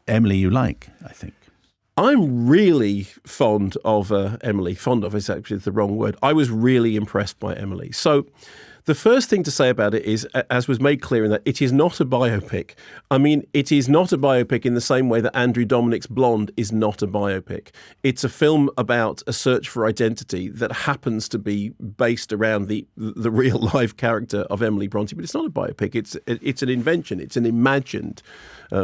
Emily you like, I think. I'm really fond of Emily. Fond of is actually the wrong word. I was really impressed by Emily. So the first thing to say about it is, as was made clear in that, it is not a biopic. I mean, it is not a biopic in the same way that Andrew Dominik's Blonde is not a biopic. It's a film about a search for identity that happens to be based around the real life character of Emily Bronte, but it's not a biopic. It's an invention. It's an imagined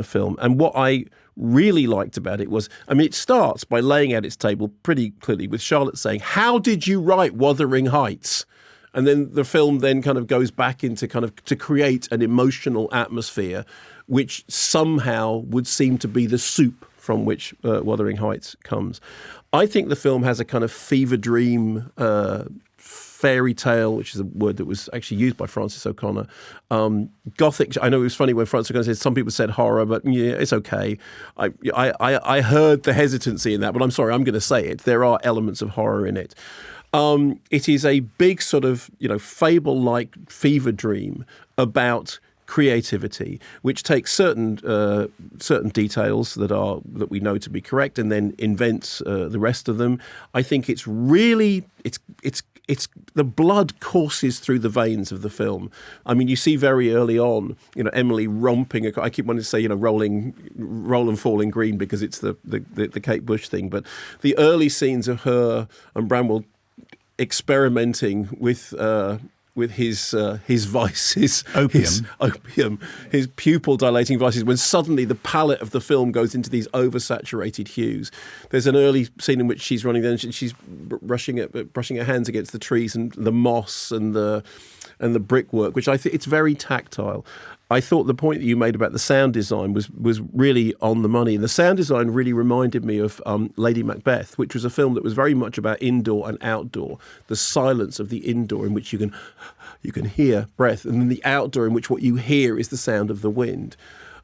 film. And what I really liked about it was, I mean, it starts by laying out its table pretty clearly with Charlotte saying, "How did you write Wuthering Heights?" And then the film then kind of goes back into kind of to create an emotional atmosphere, which somehow would seem to be the soup from which Wuthering Heights comes. I think the film has a kind of fever dream fairy tale, which is a word that was actually used by Francis O'Connor. Gothic. I know it was funny when Francis O'Connor said some people said horror, but yeah, it's okay. I heard the hesitancy in that, but I'm sorry, I'm going to say it. There are elements of horror in it. It is a big sort of, fable-like fever dream about creativity, which takes certain details that we know to be correct and then invents the rest of them. I think it's really it's the blood courses through the veins of the film. I mean, you see very early on, Emily romping. I keep wanting to say, roll and fall in green because it's the Kate Bush thing, but the early scenes of her and Bramwell experimenting with his vices, his pupil dilating vices, when suddenly the palette of the film goes into these oversaturated hues. There's an early scene in which she's running there and she's brushing her hands against the trees and the moss and the brickwork, which I think it's very tactile. I thought the point that you made about the sound design was really on the money. And the sound design really reminded me of Lady Macbeth, which was a film that was very much about indoor and outdoor. The silence of the indoor in which you can hear breath, and then the outdoor in which what you hear is the sound of the wind.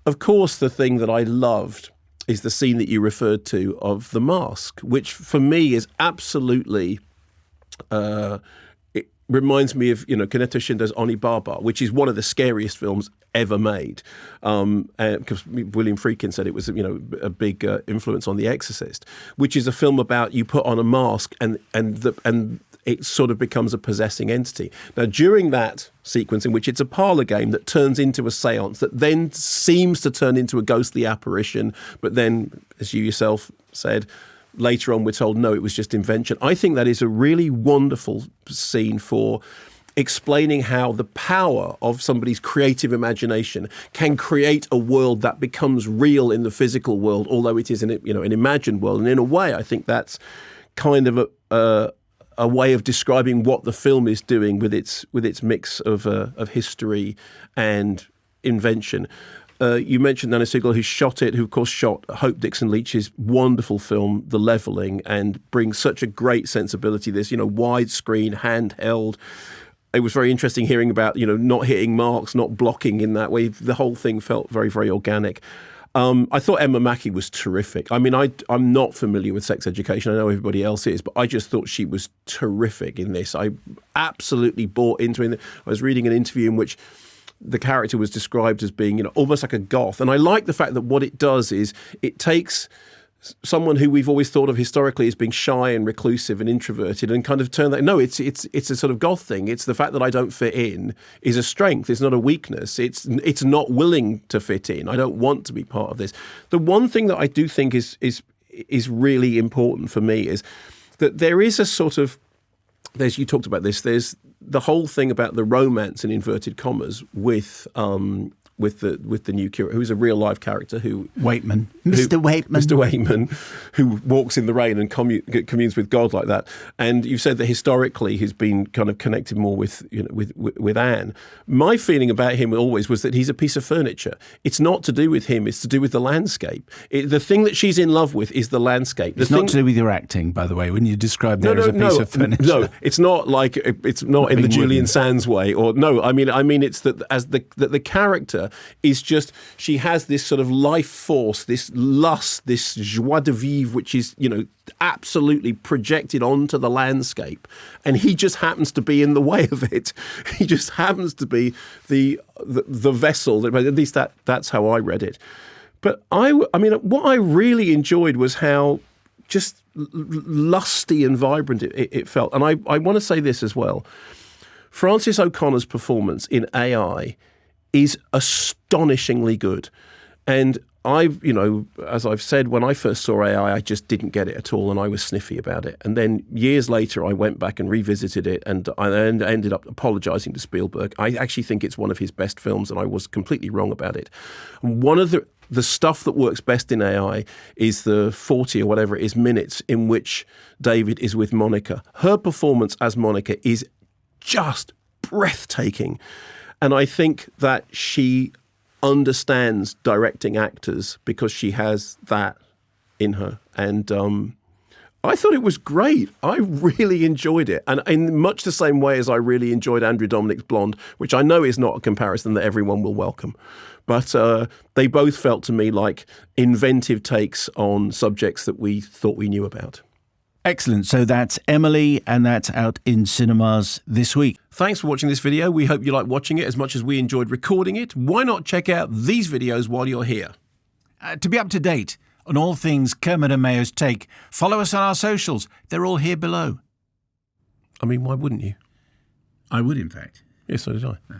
Of course, the thing that I loved is the scene that you referred to of the mask, which for me is absolutely... reminds me of, Kaneto Shindo's Onibaba, which is one of the scariest films ever made. Because William Friedkin said it was, a big influence on The Exorcist, which is a film about you put on a mask and it sort of becomes a possessing entity. Now, during that sequence in which it's a parlor game that turns into a seance that then seems to turn into a ghostly apparition, but then, as you yourself said, later on, we're told, no, it was just invention. I think that is a really wonderful scene for explaining how the power of somebody's creative imagination can create a world that becomes real in the physical world, although it is an imagined world. And in a way, I think that's kind of a way of describing what the film is doing with its mix of history and invention. You mentioned Nana Siegel, who of course shot Hope Dixon Leach's wonderful film, The Leveling, and brings such a great sensibility. This, widescreen, handheld. It was very interesting hearing about, not hitting marks, not blocking in that way. The whole thing felt very, very organic. I thought Emma Mackey was terrific. I mean, I'm not familiar with Sex Education. I know everybody else is, but I just thought she was terrific in this. I absolutely bought into it. I was reading an interview in which the character was described as being, almost like a goth. And I like the fact that what it does is it takes someone who we've always thought of historically as being shy and reclusive and introverted and kind of turn that, no, it's a sort of goth thing. It's the fact that I don't fit in is a strength. It's not a weakness. It's not willing to fit in. I don't want to be part of this. The one thing that I do think is really important for me is that there is a sort of, you talked about this, there's the whole thing about the romance in inverted commas with the new curator, who's a real life character Mr. Waitman, who walks in the rain and communes with God like that. And you've said that historically he's been kind of connected more with Anne. My feeling about him always was that he's a piece of furniture. It's not to do with him; it's to do with the landscape. The thing that she's in love with is the landscape. It's not to do with your acting, by the way. When you describe there as a piece of furniture, no, it's not like it's not in the Julian Sands way. Or no, I mean it's that the character is just, she has this sort of life force, this lust, this joie de vivre, which is, absolutely projected onto the landscape. And he just happens to be in the way of it. He just happens to be the vessel. At least that's how I read it. But I mean, what I really enjoyed was how just lusty and vibrant it felt. And I want to say this as well. Frances O'Connor's performance in AI is astonishingly good. And as I've said, when I first saw AI, I just didn't get it at all, and I was sniffy about it. And then years later, I went back and revisited it, and I ended up apologizing to Spielberg. I actually think it's one of his best films, and I was completely wrong about it. And one of the stuff that works best in AI is the 40 or whatever it is minutes in which David is with Monica. Her performance as Monica is just breathtaking. And I think that she understands directing actors because she has that in her. And I thought it was great. I really enjoyed it. And in much the same way as I really enjoyed Andrew Dominik's Blonde, which I know is not a comparison that everyone will welcome. But they both felt to me like inventive takes on subjects that we thought we knew about. Excellent. So that's Emily, and that's out in cinemas this week. Thanks for watching this video. We hope you like watching it as much as we enjoyed recording it. Why not check out these videos while you're here? To be up to date on all things Kermode and Mayo's Take, follow us on our socials. They're all here below. I mean, why wouldn't you? I would, in fact. Yes, so did I. Yeah.